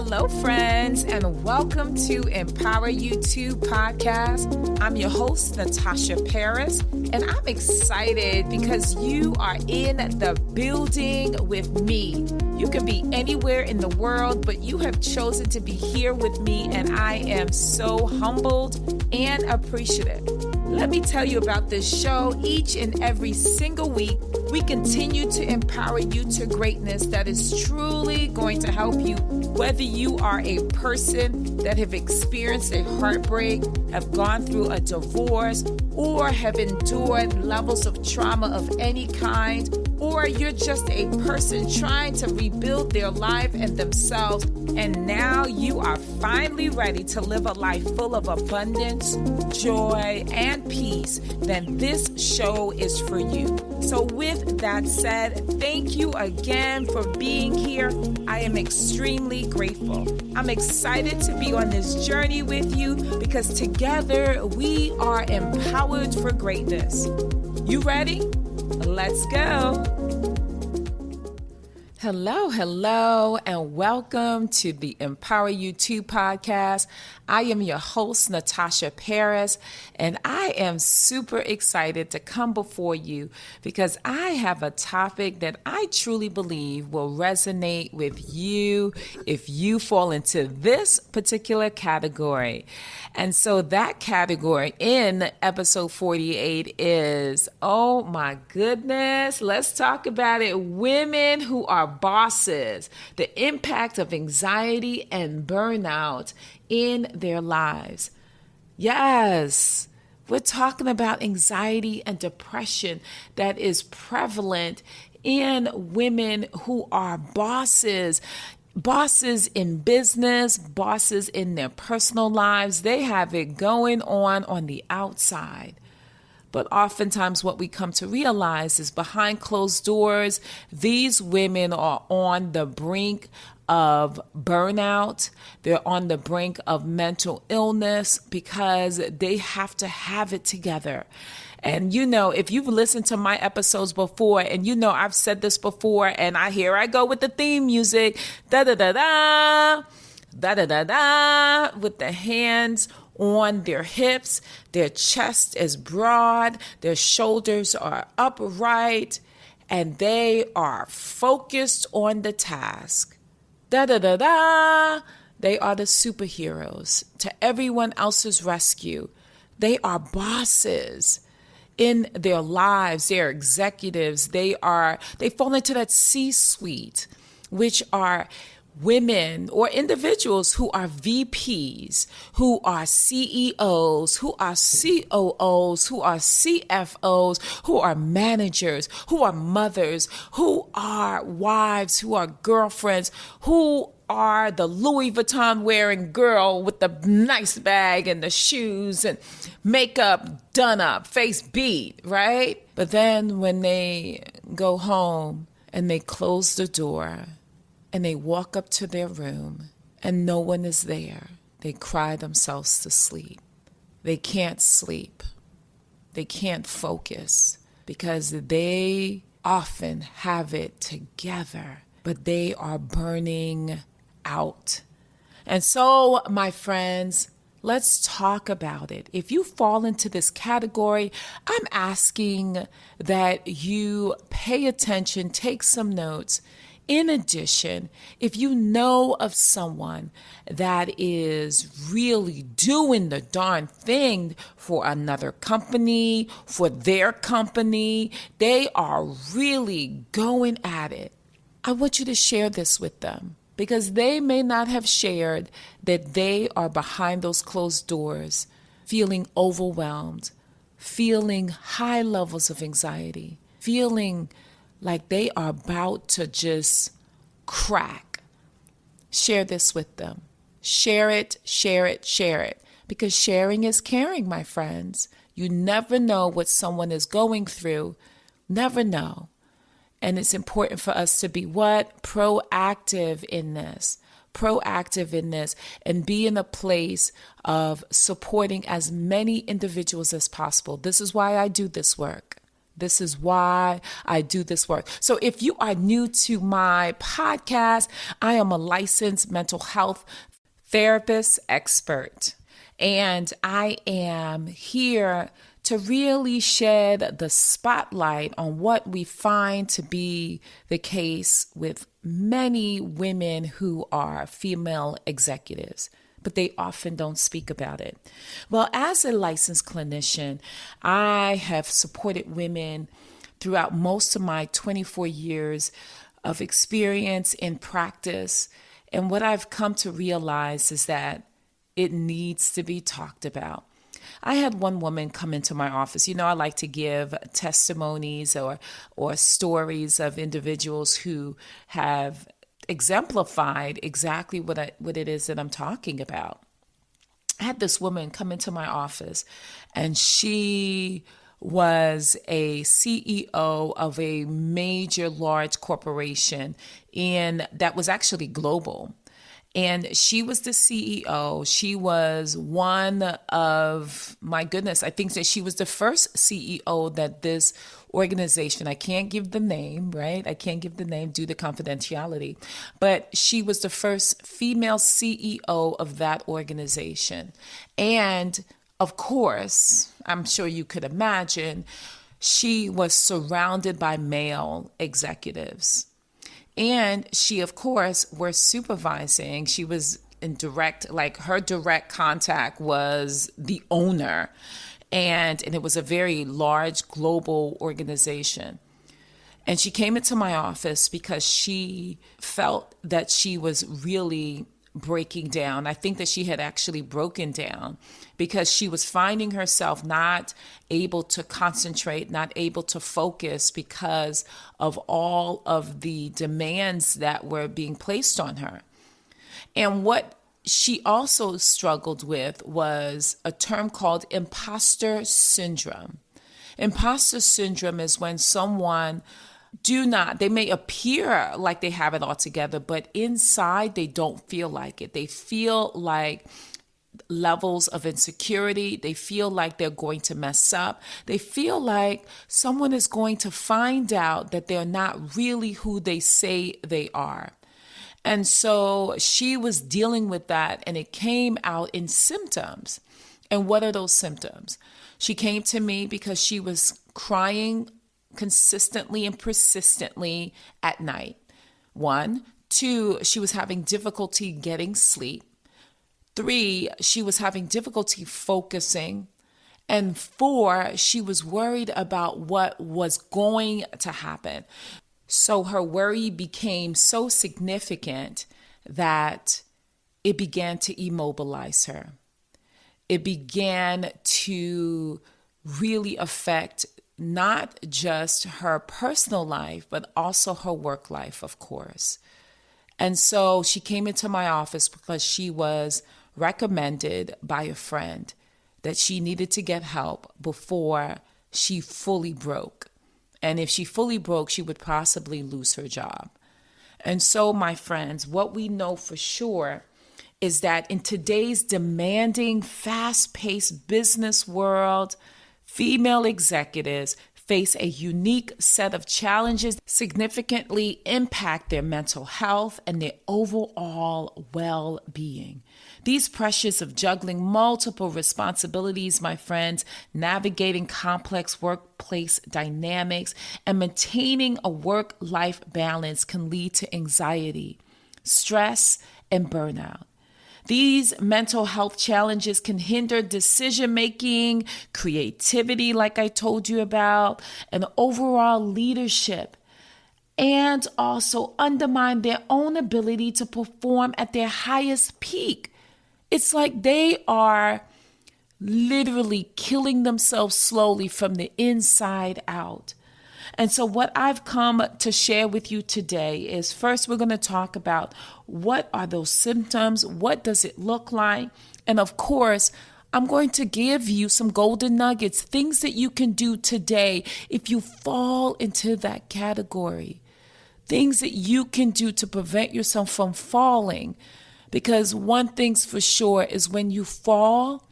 Hello, friends, and welcome to Empower You 2 podcast. I'm your host, Natasha Paris, and I'm excited because you are in the building with me. You can be anywhere in the world, but you have chosen to be here with me, and I am so humbled and appreciative. Let me tell you about this show. Each and every single week, we continue to empower you to greatness that is truly going to help you, whether you are a person that have experienced a heartbreak, have gone through a divorce, or have endured levels of trauma of any kind, or you're just a person trying to rebuild their life and themselves, and now you are finally ready to live a life full of abundance, joy, and peace, then this show is for you. So with that said, thank you again for being here. I am extremely grateful. I'm excited to be on this journey with you because together we are empowered for greatness. You ready? Let's go. Hello, and welcome to the Empower You 2 podcast. I am your host, Natasha Paris, and I am super excited to come before you because I have a topic that I truly believe will resonate with you if you fall into this particular category. And so that category in episode 48 is, oh my goodness, let's talk about it. Women who are bosses, the impact of anxiety and burnout in their lives. Yes, we're talking about anxiety and depression that is prevalent in women who are bosses. Bosses in business, bosses in their personal lives, they have it going on the outside. But oftentimes what we come to realize is behind closed doors, these women are on the brink of burnout. They're on the brink of mental illness because they have to have it together. And you know, if you've listened to my episodes before, and you know I've said this before, and here I go with the theme music, da-da-da-da, da-da-da-da, with the hands on their hips, their chest is broad, their shoulders are upright, and they are focused on the task. Da-da-da-da, they are the superheroes to everyone else's rescue. They are bosses in their lives. They're executives. They fall into that C-suite, which are women or individuals who are VPs, who are CEOs, who are COOs, who are CFOs, who are managers, who are mothers, who are wives, who are girlfriends, who are the Louis Vuitton wearing girl with the nice bag and the shoes and makeup done up, face beat, right? But then when they go home and they close the door and they walk up to their room and no one is there, they cry themselves to sleep. They can't sleep. They can't focus because they often have it together, but they are burning out. And so, my friends, let's talk about it. If you fall into this category, I'm asking that you pay attention, take some notes. In addition, if you know of someone that is really doing the darn thing for another company, for their company, they are really going at it, I want you to share this with them because they may not have shared that they are behind those closed doors, feeling overwhelmed, feeling high levels of anxiety, feeling like they are about to just crack. Share this with them. Share it, because sharing is caring, my friends. You never know what someone is going through. Never know. And it's important for us to be what? Proactive in this, and be in a place of supporting as many individuals as possible. This is why I do this work. This is why I do this work. So if you are new to my podcast, I am a licensed mental health therapist expert, and I am here to really shed the spotlight on what we find to be the case with many women who are female executives, but they often don't speak about it. Well, as a licensed clinician, I have supported women throughout most of my 24 years of experience in practice. And what I've come to realize is that it needs to be talked about. I had one woman come into my office. I like to give testimonies or stories of individuals who have exemplified exactly what it is that I'm talking about. I had this woman come into my office, and she was a CEO of a major large corporation, and that was actually global. And she was the CEO. She was one of, my goodness, I think that she was the first CEO that this organization, I can't give the name, right? I can't give the name due to confidentiality, but she was the first female CEO of that organization. And of course, I'm sure you could imagine, she was surrounded by male executives. And she, of course, was supervising. She was in direct, like her direct contact was the owner. And it was a very large global organization. And she came into my office because she felt that she was really breaking down. I think that she had actually broken down because she was finding herself not able to concentrate, not able to focus because of all of the demands that were being placed on her. And what she also struggled with was a term called imposter syndrome. Imposter syndrome is when someone they may appear like they have it all together, but inside they don't feel like it. They feel like levels of insecurity. They feel like they're going to mess up. They feel like someone is going to find out that they're not really who they say they are. And so she was dealing with that, and it came out in symptoms. And what are those symptoms? She came to me because she was crying consistently and persistently at night. 1, 2, she was having difficulty getting sleep. 3, she was having difficulty focusing. And 4, she was worried about what was going to happen. So her worry became so significant that it began to immobilize her. It began to really affect not just her personal life, but also her work life, of course. And so she came into my office because she was recommended by a friend that she needed to get help before she fully broke. And if she fully broke, she would possibly lose her job. And so, my friends, what we know for sure is that in today's demanding, fast-paced business world, female executives face a unique set of challenges that significantly impact their mental health and their overall well-being. These pressures of juggling multiple responsibilities, my friends, navigating complex workplace dynamics, and maintaining a work-life balance can lead to anxiety, stress, and burnout. These mental health challenges can hinder decision-making, creativity, like I told you about, and overall leadership, and also undermine their own ability to perform at their highest peak. It's like they are literally killing themselves slowly from the inside out. And so what I've come to share with you today is, first, we're going to talk about what are those symptoms, what does it look like, and of course, I'm going to give you some golden nuggets, things that you can do today if you fall into that category, things that you can do to prevent yourself from falling. Because one thing's for sure is when you fall,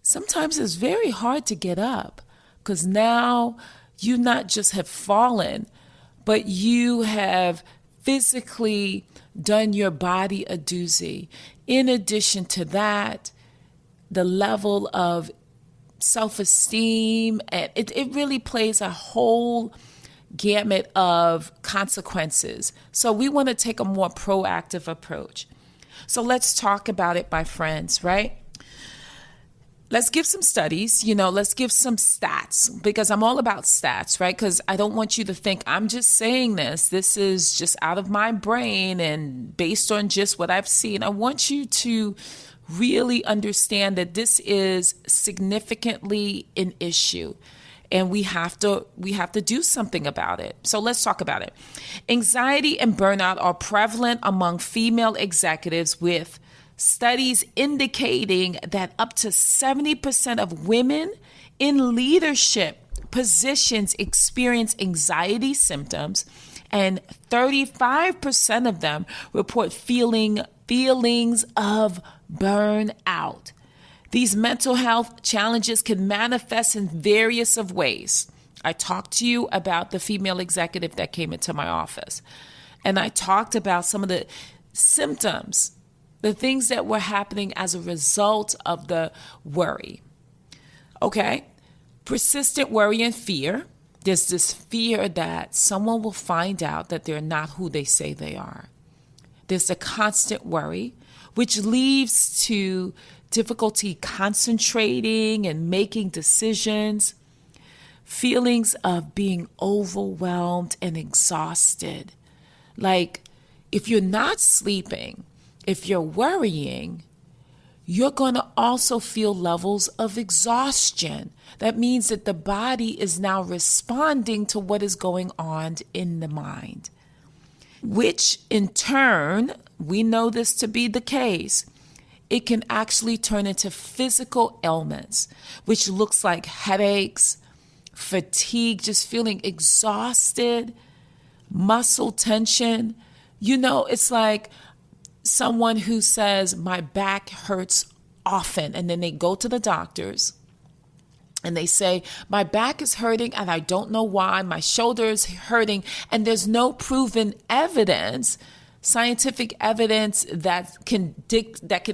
sometimes it's very hard to get up because now you not just have fallen, but you have physically done your body a doozy. In addition to that, the level of self-esteem, and it really plays a whole gamut of consequences. So we want to take a more proactive approach. So let's talk about it, my friends, right? Let's give some studies, let's give some stats, because I'm all about stats, right? Because I don't want you to think I'm just saying this. This is just out of my brain and based on just what I've seen. I want you to really understand that this is significantly an issue. And we have to do something about it. So let's talk about it. Anxiety and burnout are prevalent among female executives, with studies indicating that up to 70% of women in leadership positions experience anxiety symptoms, and 35% of them report feelings of burnout. These mental health challenges can manifest in various of ways. I talked to you about the female executive that came into my office, and I talked about some of the symptoms, the things that were happening as a result of the worry. Okay? Persistent worry and fear. There's this fear that someone will find out that they're not who they say they are. There's a constant worry, which leads to difficulty concentrating and making decisions, feelings of being overwhelmed and exhausted. Like, if you're not sleeping, if you're worrying, you're going to also feel levels of exhaustion. That means that the body is now responding to what is going on in the mind, which in turn, we know this to be the case, it can actually turn into physical ailments, which looks like headaches, fatigue, just feeling exhausted, muscle tension. It's like someone who says, my back hurts often, and then they go to the doctors and they say, my back is hurting and I don't know why, my shoulder is hurting, and there's no proven evidence, scientific evidence that can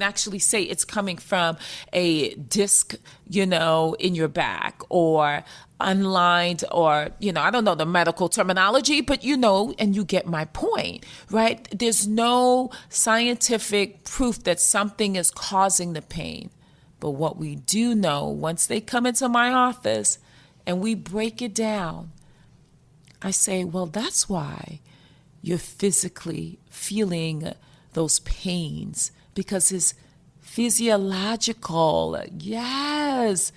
actually say it's coming from a disc, in your back, or unlined, or, I don't know the medical terminology, but and you get my point, right? There's no scientific proof that something is causing the pain. But what we do know, once they come into my office and we break it down, I say, well, that's why you're physically feeling those pains, because it's physiological. Yes.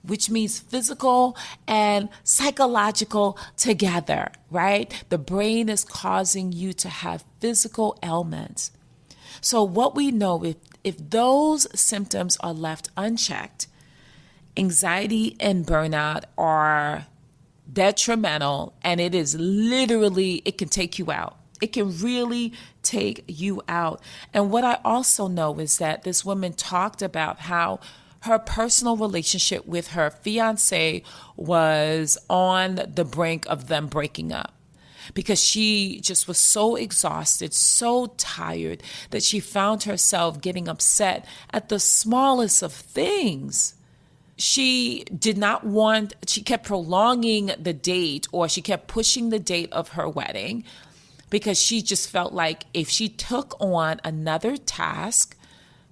Which means physical and psychological together, right? The brain is causing you to have physical ailments. So what we know, if those symptoms are left unchecked, anxiety and burnout are detrimental, and it is literally, it can take you out. It can really take you out. And what I also know is that this woman talked about how her personal relationship with her fiance was on the brink of them breaking up, because she just was so exhausted, so tired, that she found herself getting upset at the smallest of things. She kept prolonging the date, or she kept pushing the date of her wedding, because she just felt like if she took on another task,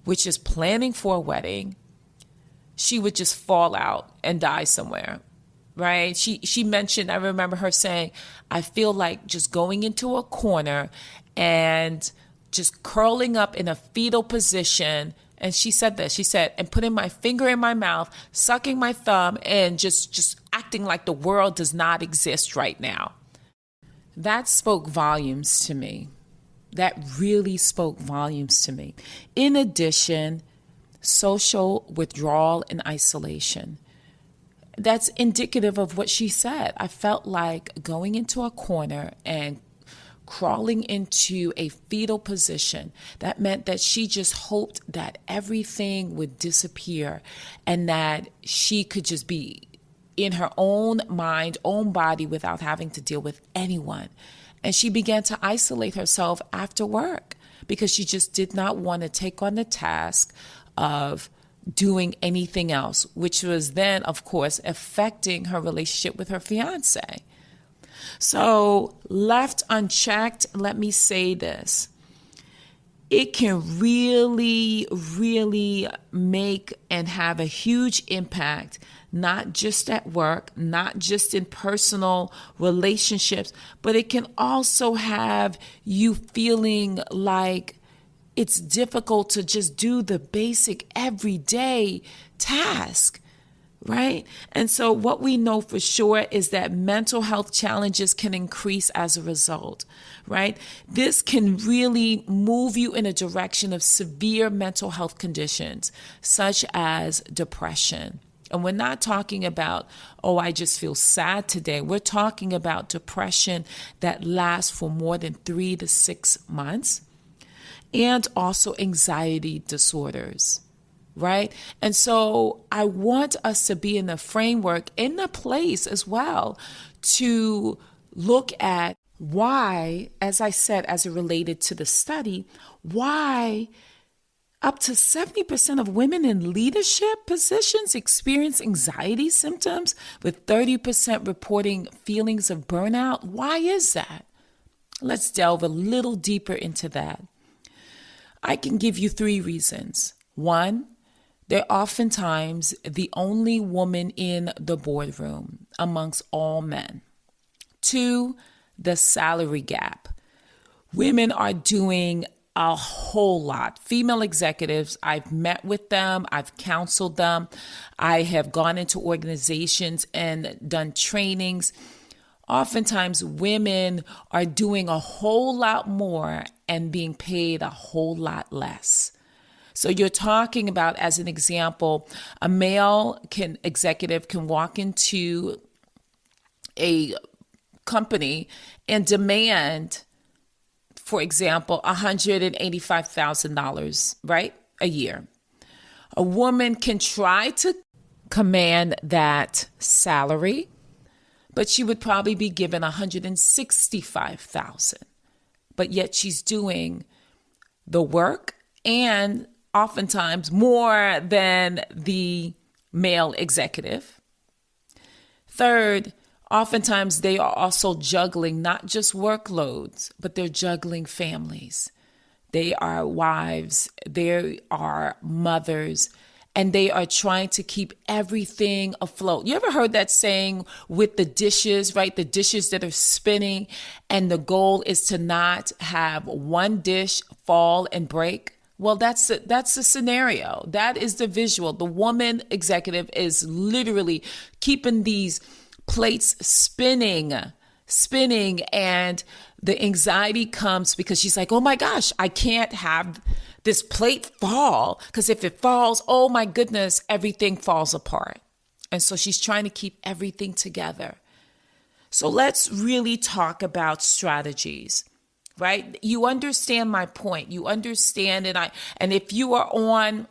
which is planning for a wedding, she would just fall out and die somewhere, right? She mentioned, I remember her saying, I feel like just going into a corner and just curling up in a fetal position. And she said this, and putting my finger in my mouth, sucking my thumb, and just acting like the world does not exist right now. That spoke volumes to me. That really spoke volumes to me. In addition, social withdrawal and isolation. That's indicative of what she said. I felt like going into a corner and crawling into a fetal position. That meant that she just hoped that everything would disappear and that she could just be in her own mind, own body, without having to deal with anyone. And she began to isolate herself after work because she just did not want to take on the task of doing anything else, which was then, of course, affecting her relationship with her fiance. So, left unchecked, let me say this. It can really, really make and have a huge impact, not just at work, not just in personal relationships, but it can also have you feeling like it's difficult to just do the basic everyday task, right? And so what we know for sure is that mental health challenges can increase as a result, right? This can really move you in a direction of severe mental health conditions, such as depression. And we're not talking about, oh, I just feel sad today. We're talking about depression that lasts for more than 3 to 6 months. And also anxiety disorders, right? And so I want us to be in the framework, in the place as well, to look at why, as I said, as it related to the study, why up to 70% of women in leadership positions experience anxiety symptoms, with 30% reporting feelings of burnout. Why is that? Let's delve a little deeper into that. I can give you 3 reasons. 1, they're oftentimes the only woman in the boardroom amongst all men. 2, the salary gap. Women are doing a whole lot. Female executives, I've met with them, I've counseled them, I have gone into organizations and done trainings. Oftentimes, women are doing a whole lot more and being paid a whole lot less. So you're talking about, as an example, a male executive can walk into a company and demand, for example, $185,000, right, a year. A woman can try to command that salary, but she would probably be given $165,000. But yet she's doing the work and oftentimes more than the male executive. Third, oftentimes they are also juggling not just workloads, but they're juggling families. They are wives, they are mothers, and they are trying to keep everything afloat. You ever heard that saying with the dishes, right? The dishes that are spinning, and the goal is to not have one dish fall and break. Well, that's the scenario. That is the visual. The woman executive is literally keeping these plates spinning, and the anxiety comes because she's like, oh my gosh, I can't have this plate fall, because if it falls, oh my goodness, everything falls apart. And so she's trying to keep everything together. So let's really talk about strategies, right? You understand my point. You understand it. And if you are on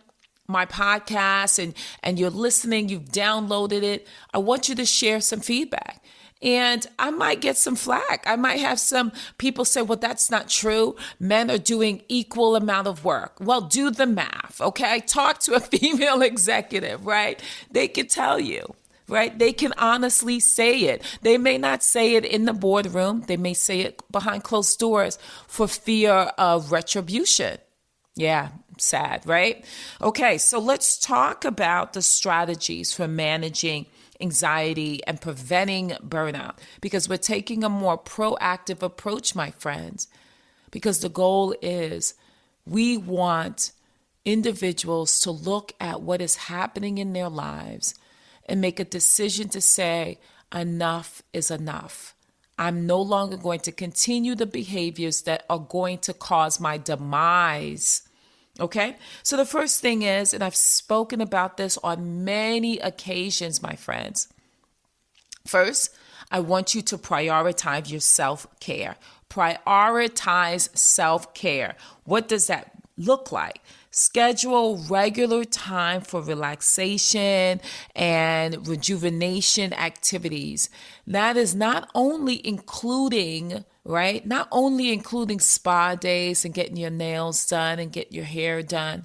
my podcast and you're listening, you've downloaded it, I want you to share some feedback. And I might get some flack. I might have some people say, well, that's not true. Men are doing equal amount of work. Well, do the math, okay? Talk to a female executive, right? They can tell you, right? They can honestly say it. They may not say it in the boardroom. They may say it behind closed doors for fear of retribution. Yeah, sad, right? Okay, so let's talk about the strategies for managing anxiety and preventing burnout, because we're taking a more proactive approach, my friends, because the goal is we want individuals to look at what is happening in their lives and make a decision to say, enough is enough. I'm no longer going to continue the behaviors that are going to cause my demise. Okay, so the first thing is, and I've spoken about this on many occasions, my friends. First, I want you to prioritize your self-care. Prioritize self-care. What does that look like? Schedule regular time for relaxation and rejuvenation activities. That is not only including, right? Not only including spa days and getting your nails done and get your hair done,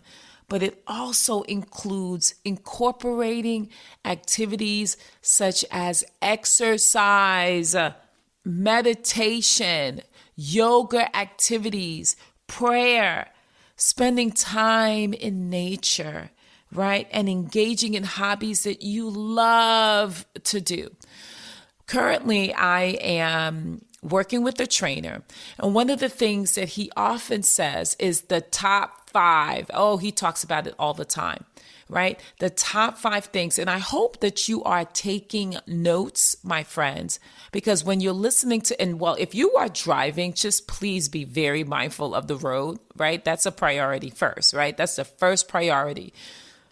but it also includes incorporating activities such as exercise, meditation, yoga activities, prayer, spending time in nature, right? And engaging in hobbies that you love to do. Currently, I am working with a trainer, and one of the things that he often says is the top 5. Oh, he talks about it all the time, right? The top 5 things. And I hope that you are taking notes, my friends, because when you're listening to, and well, if you are driving, just please be very mindful of the road, right? That's a priority first, right? That's the first priority.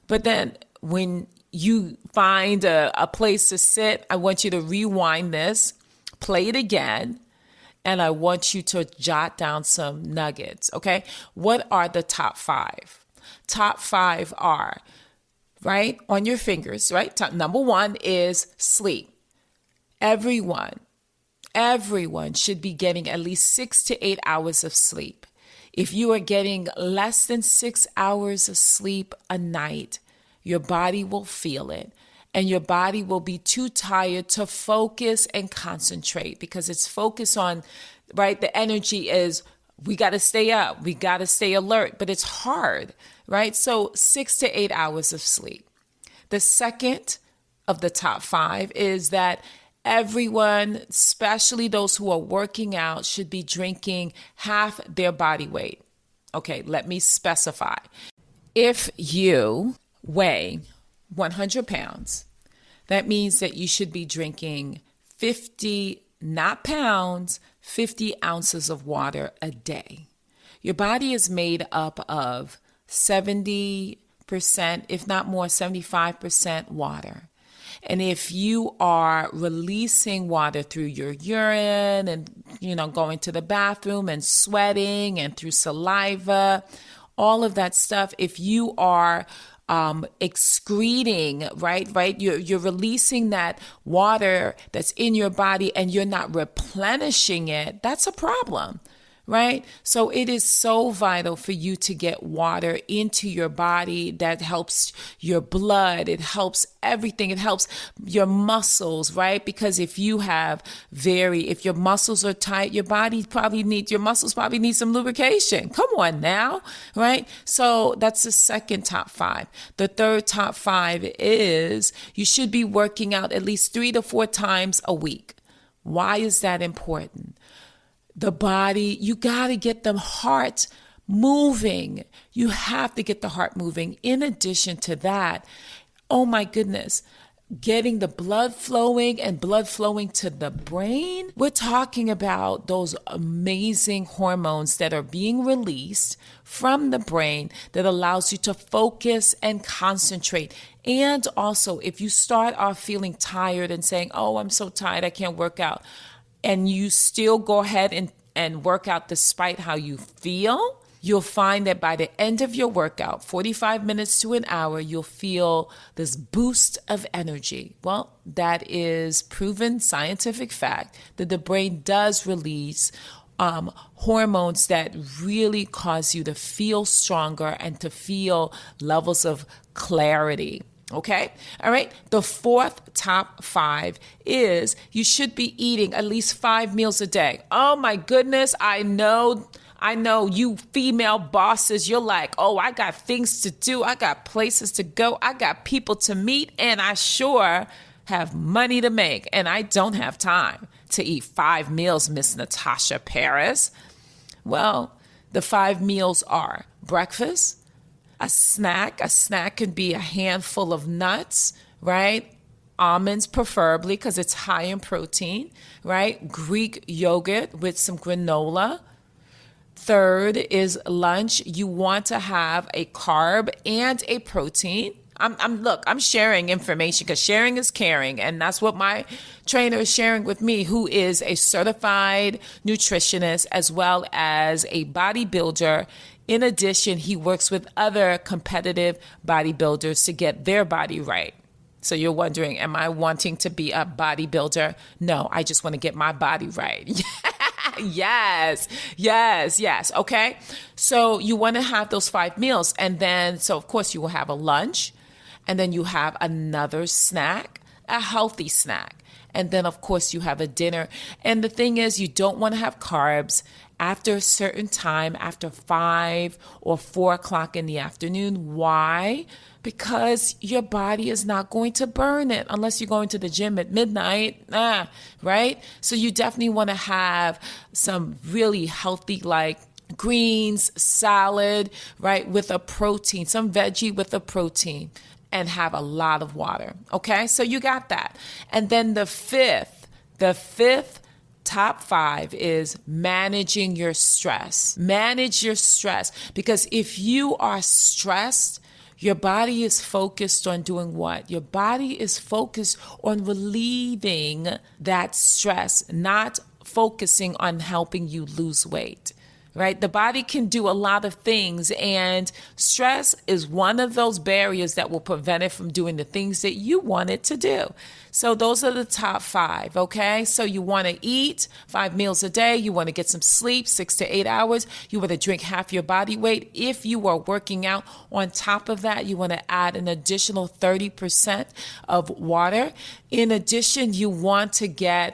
But then when you find a place to sit, I want you to rewind this, play it again, and I want you to jot down some nuggets, okay? What are the top 5? Top 5 are, right, on your fingers, right? Number 1 is sleep. Everyone should be getting at least 6 to 8 hours of sleep. If you are getting less than 6 hours of sleep a night, your body will feel it, and your body will be too tired to focus and concentrate because it's focused on, right? The energy is, we got to stay up, we got to stay alert, but it's hard, right? So 6 to 8 hours of sleep. The second of the top 5 is that everyone, especially those who are working out, should be drinking half their body weight. Okay, let me specify. If you weigh 100 pounds, that means that you should be drinking 50, not pounds, 50 ounces of water a day. Your body is made up of 70%, if not more, 75% water. And if you are releasing water through your urine and, going to the bathroom and sweating and through saliva, all of that stuff, if you are excreting, right? You're releasing that water that's in your body and you're not replenishing it, that's a problem, right? So it is so vital for you to get water into your body. That helps your blood. It helps everything. It helps your muscles, right? Because if your muscles are tight, your muscles probably need some lubrication. Come on now, right? So that's the second top 5. The third top 5 is you should be working out at least 3 to 4 times a week. Why is that important? The body, you got to get the heart moving. You have to get the heart moving. In addition to that, oh my goodness, getting the blood flowing and blood flowing to the brain. We're talking about those amazing hormones that are being released from the brain that allows you to focus and concentrate. And also, if you start off feeling tired and saying, oh, I'm so tired, I can't work out, and you still go ahead and work out despite how you feel, you'll find that by the end of your workout, 45 minutes to an hour, you'll feel this boost of energy. Well, that is proven scientific fact that the brain does release hormones that really cause you to feel stronger and to feel levels of clarity. Okay. All right. The fourth top 5 is you should be eating at least 5 meals a day. Oh my goodness. I know you female bosses, you're like, oh, I got things to do. I got places to go. I got people to meet, and I sure have money to make. And I don't have time to eat 5 meals, Miss Natasha Paris. Well, the 5 meals are breakfast, a snack. A snack can be a handful of nuts, right? Almonds preferably because it's high in protein, right? Greek yogurt with some granola. Third is lunch. You want to have a carb and a protein. I'm sharing information because sharing is caring. And that's what my trainer is sharing with me, who is a certified nutritionist as well as a bodybuilder In addition, he works with other competitive bodybuilders to get their body right. So you're wondering, am I wanting to be a bodybuilder? No, I just want to get my body right. Yes. Okay. So you want to have those 5 meals. And then, so of course you will have a lunch, and then you have another snack, a healthy snack. And then of course you have a dinner. And the thing is, you don't want to have carbs after a certain time, after 5 or 4 o'clock in the afternoon. Why? Because your body is not going to burn it unless you're going to the gym at midnight, right? So you definitely want to have some really healthy, like greens, salad, right, with a protein, some veggie with a protein, and have a lot of water, okay? So you got that. And then the fifth top 5 is managing your stress. Manage your stress, because if you are stressed, your body is focused on doing what? Your body is focused on relieving that stress, not focusing on helping you lose weight, right? The body can do a lot of things, and stress is one of those barriers that will prevent it from doing the things that you want it to do. So those are the top 5, okay? So you want to eat 5 meals a day. You want to get some sleep, 6 to 8 hours. You want to drink half your body weight. If you are working out, on top of that, you want to add an additional 30% of water. In addition, you want to you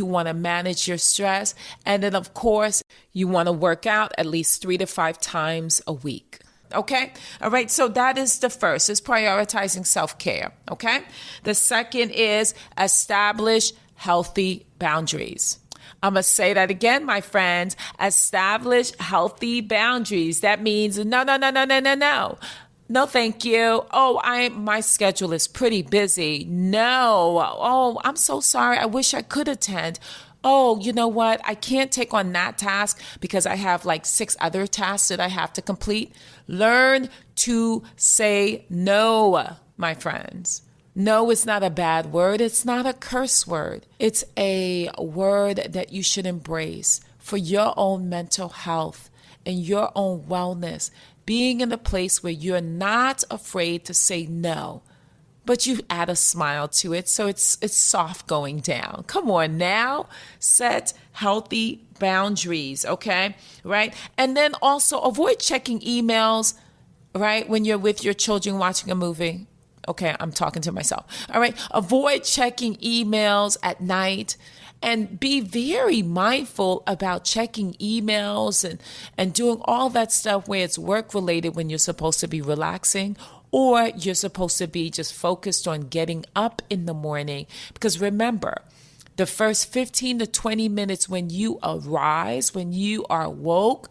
want to manage your stress. And then, of course, you want to work out at least 3 to 5 times a week. Okay. All right. So that is the first, is prioritizing self-care. Okay. The second is establish healthy boundaries. I'm going to say that again, my friends. Establish healthy boundaries. That means no. No, thank you. Oh, my schedule is pretty busy. No. Oh, I'm so sorry. I wish I could attend. Oh, you know what? I can't take on that task because I have like 6 other tasks that I have to complete. Learn to say no, my friends. No is not a bad word. It's not a curse word. It's a word that you should embrace for your own mental health and your own wellness. Being in a place where you're not afraid to say no, but you add a smile to it, so it's soft going down. Come on now. Set healthy boundaries, okay? Right? And then also avoid checking emails, right, when you're with your children watching a movie. Okay, I'm talking to myself. All right? Avoid checking emails at night. And be very mindful about checking emails and doing all that stuff where it's work-related when you're supposed to be relaxing, or you're supposed to be just focused on getting up in the morning. Because remember, the first 15 to 20 minutes when you arise, when you are woke,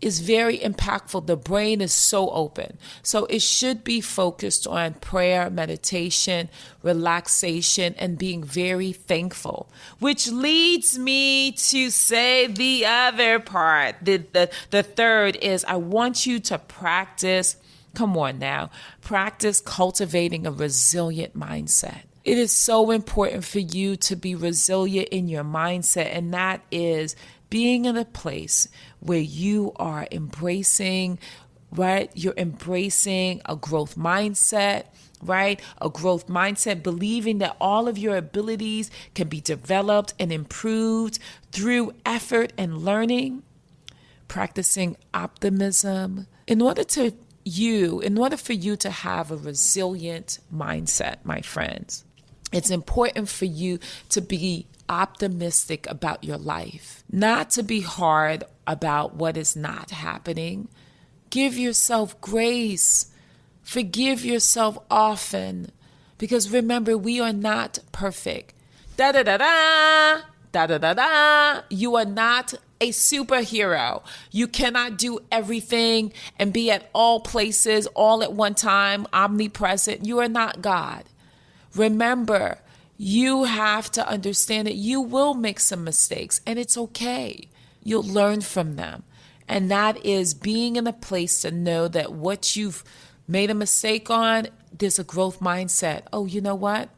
is very impactful. The brain is so open. So it should be focused on prayer, meditation, relaxation, and being very thankful. Which leads me to say the other part. The third is I want you to practice, come on now, practice cultivating a resilient mindset. It is so important for you to be resilient in your mindset, and that is being in a place where you are embracing, right? You're embracing a growth mindset, right? A growth mindset, believing that all of your abilities can be developed and improved through effort and learning, practicing optimism. In order for you to have a resilient mindset, my friends, it's important for you to be optimistic about your life, not to be hard about what is not happening. Give yourself grace. Forgive yourself often, because remember, we are not perfect. You are not a superhero. You cannot do everything and be at all places all at one time, omnipresent. You are not God. Remember, you have to understand that you will make some mistakes, and it's okay. You'll learn from them. And that is being in a place to know that what you've made a mistake on, there's a growth mindset. Oh, you know what?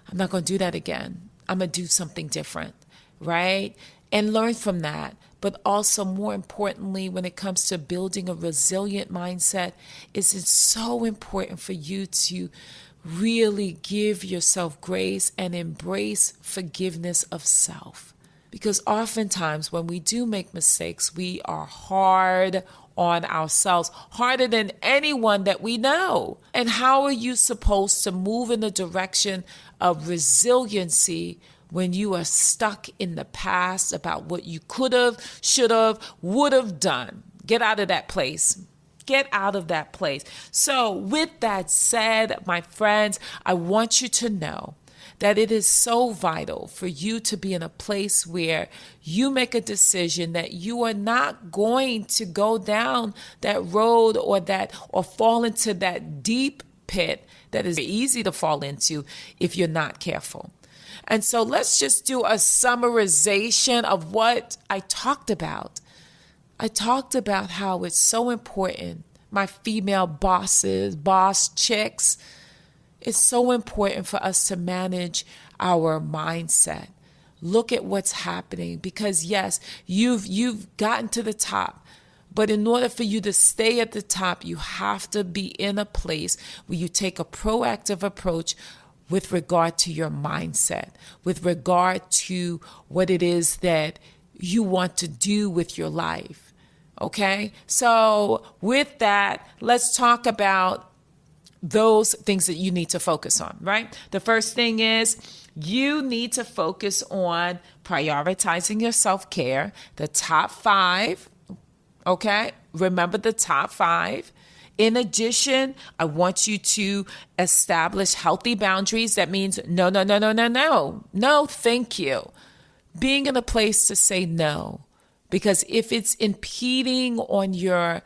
I'm not going to do that again. I'm going to do something different, right? And learn from that. But also, more importantly, when it comes to building a resilient mindset, it's so important for you to really give yourself grace and embrace forgiveness of self. Because oftentimes when we do make mistakes, we are hard on ourselves, harder than anyone that we know. And how are you supposed to move in the direction of resiliency when you are stuck in the past about what you could have, should have, would have done? Get out of that place. Get out of that place. So with that said, my friends, I want you to know that it is so vital for you to be in a place where you make a decision that you are not going to go down that road or fall into that deep pit that is easy to fall into if you're not careful. And so let's just do a summarization of what I talked about. I talked about how it's so important, my female boss chicks, it's so important for us to manage our mindset. Look at what's happening because yes, you've gotten to the top. But in order for you to stay at the top, you have to be in a place where you take a proactive approach with regard to your mindset, with regard to what it is that you want to do with your life. Okay? So with that, let's talk about those things that you need to focus on, right? The first thing is you need to focus on prioritizing your self-care, the top 5, okay? Remember the top 5. In addition, I want you to establish healthy boundaries. That means no, thank you. Being in a place to say no, because if it's impeding on your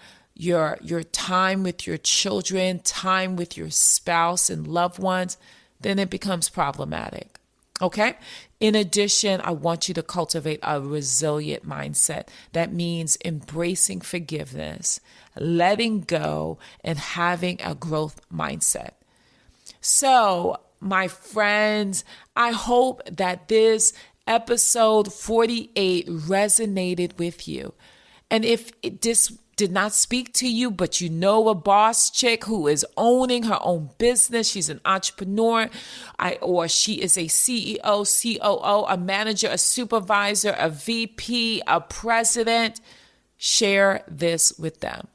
time with your children, time with your spouse and loved ones, then it becomes problematic. Okay? In addition, I want you to cultivate a resilient mindset. That means embracing forgiveness, letting go, and having a growth mindset. So, my friends, I hope that this episode 48 resonated with you. And if this did not speak to you, but you know a boss chick who is owning her own business, she's an entrepreneur, or she is a CEO, COO, a manager, a supervisor, a VP, a president, share this with them.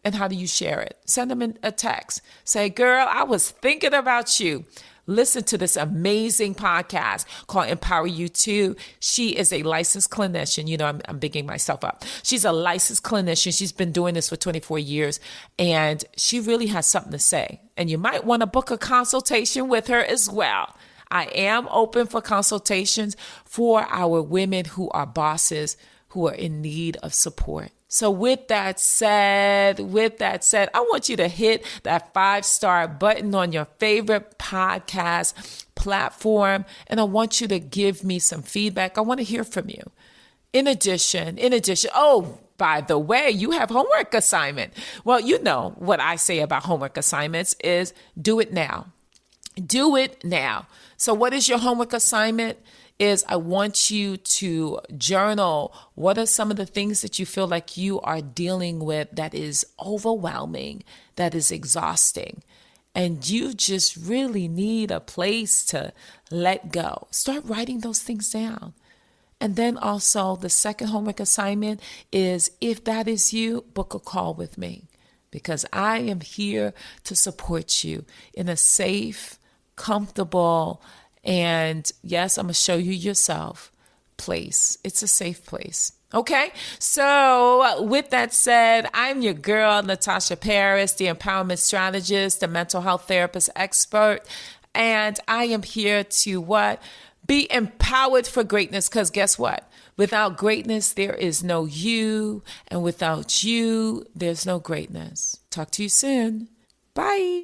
And how do you share it? Send them a text. Say, girl, I was thinking about you. Listen to this amazing podcast called Empower You Too. She is a licensed clinician. You know, I'm bigging myself up. She's a licensed clinician. She's been doing this for 24 years, and she really has something to say. And you might want to book a consultation with her as well. I am open for consultations for our women who are bosses who are in need of support. So with that said, I want you to hit that 5-star button on your favorite podcast platform. And I want you to give me some feedback. I want to hear from you. In addition, oh, by the way, you have homework assignment. Well, you know what I say about homework assignments is do it now. Do it now. So what is your homework assignment? Is I want you to journal what are some of the things that you feel like you are dealing with that is overwhelming, that is exhausting, and you just really need a place to let go. Start writing those things down. And then also the second homework assignment is if that is you, book a call with me because I am here to support you in a safe, comfortable, and yes, I'm going to show you yourself place. It's a safe place. Okay. So with that said, I'm your girl, Natasha Paris, the empowerment strategist, the mental health therapist expert. And I am here to what? Be empowered for greatness. Because guess what? Without greatness, there is no you. And without you, there's no greatness. Talk to you soon. Bye.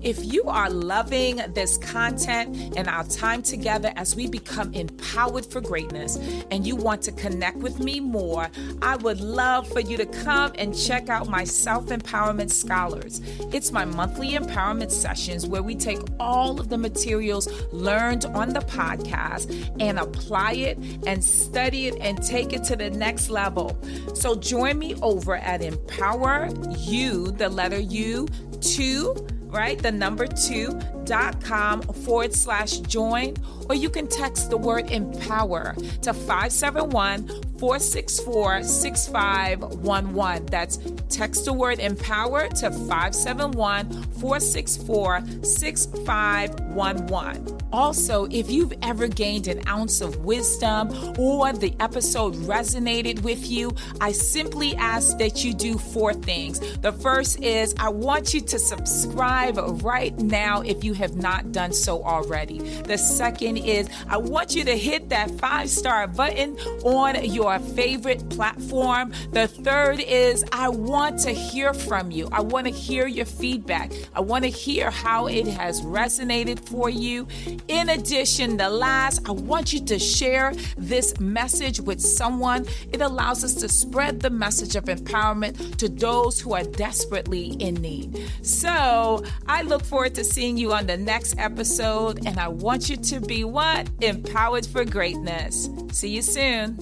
If you are loving this content and our time together as we become empowered for greatness and you want to connect with me more, I would love for you to come and check out my Self-Empowerment Scholars. It's my monthly empowerment sessions where we take all of the materials learned on the podcast and apply it and study it and take it to the next level. So join me over at Empower You, the letter U, 2, right? The number 2.com/join, or you can text the word empower to 571-464-6511. That's text the word empower to 571-464-6511. Also, if you've ever gained an ounce of wisdom or the episode resonated with you, I simply ask that you do 4 things. The first is I want you to subscribe right now if you have not done so already. The second is I want you to hit that 5-star button on your favorite platform. The third is I want to hear from you. I want to hear your feedback. I want to hear how it has resonated for you. In addition, the last, I want you to share this message with someone. It allows us to spread the message of empowerment to those who are desperately in need. So I look forward to seeing you on the next episode, and I want you to be what? Empowered for greatness. See you soon.